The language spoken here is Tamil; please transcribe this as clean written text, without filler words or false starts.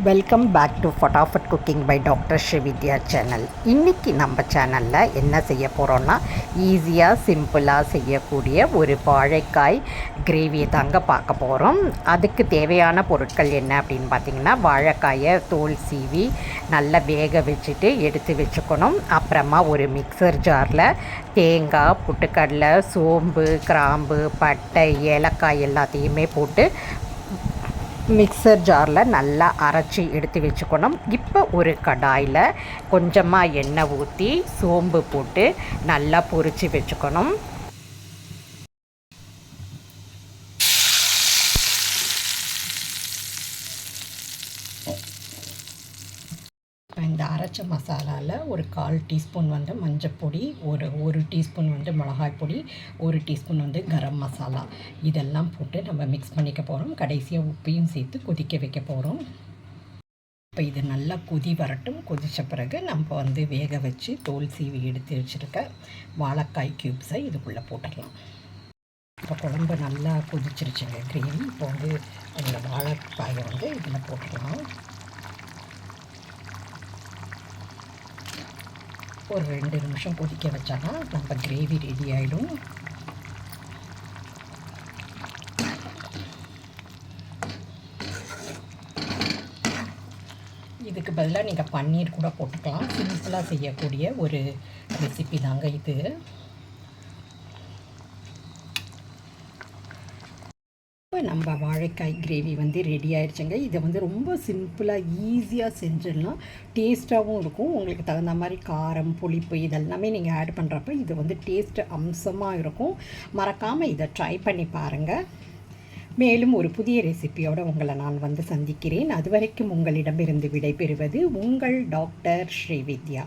Welcome back to Fatafat cooking by doctor Srividya channel. இன்றைக்கி நம்ம சேனலில் என்ன செய்ய போகிறோன்னா, ஈஸியாக சிம்பிளாக செய்யக்கூடிய ஒரு வாழைக்காய் கிரேவியை தாங்க பார்க்க போகிறோம். அதுக்கு தேவையான பொருட்கள் என்ன அப்படின்னு பார்த்திங்கன்னா, வாழைக்காயை தோல் சீவி நல்லா வேக வச்சுட்டு எடுத்து வச்சுக்கணும். அப்புறமா ஒரு மிக்சர் ஜாரில் தேங்காய், பொட்டுக்கடலை, சோம்பு, கிராம்பு, பட்டை, ஏலக்காய் எல்லாத்தையுமே போட்டு மிக்சர் ஜாரில் நல்லா அரைச்சி எடுத்து வச்சுக்கணும். இப்போ ஒரு கடாயில் கொஞ்சமாக எண்ணெய் ஊற்றி சோம்பு போட்டு நல்லா பொரித்து வச்சுக்கணும். இந்த அரைச்ச மசாலாவில் ஒரு 1/4 டீஸ்பூன் மஞ்சப்பொடி, ஒரு டீஸ்பூன் மிளகாய் பொடி, 1 டீஸ்பூன் கரம் மசாலா, இதெல்லாம் போட்டு நம்ம மிக்ஸ் பண்ணிக்க போகிறோம். கடைசியாக உப்பையும் சேர்த்து கொதிக்க வைக்க போகிறோம். இப்போ இது நல்லா கொதி வரட்டும். கொதித்த பிறகு நம்ம வேக வச்சு தோல் சீவி எடுத்து வச்சுருக்க வாழைக்காய் க்யூப்ஸை இதுக்குள்ளே போட்டுடலாம். இப்போ குழம்பு நல்லா கொதிச்சிருச்சுங்க கிரேவி. இப்போ அந்த வாழைக்காயை இதில் போட்டுடலாம். ஒரு 2 நிமிஷம் கொதிக்க வச்சானா நம்ம கிரேவி ரெடி ஆகிடும். இதுக்கு பதிலாக நீங்கள் பன்னீர் கூட போட்டுக்கலாம். சிம்பிளாக செய்யக்கூடிய ஒரு ரெசிபி தாங்க இது. இப்போ நம்ம வாழைக்காய் கிரேவி ரெடி ஆகிடுச்சுங்க. இதை ரொம்ப சிம்பிளாக ஈஸியாக செஞ்சிடலாம். டேஸ்ட்டாகவும் இருக்கும். உங்களுக்கு தகுந்த மாதிரி காரம், புளிப்பு இதெல்லாமே நீங்கள் ஆட் பண்ணுறப்ப இது டேஸ்ட்டு அம்சமாக இருக்கும். மறக்காமல் இதை ட்ரை பண்ணி பாருங்கள். மேலும் ஒரு புதிய ரெசிபியோடு உங்களை நான் சந்திக்கிறேன். அது வரைக்கும் உங்களிடமிருந்து விடைபெறுவது உங்கள் டாக்டர் ஸ்ரீவித்யா.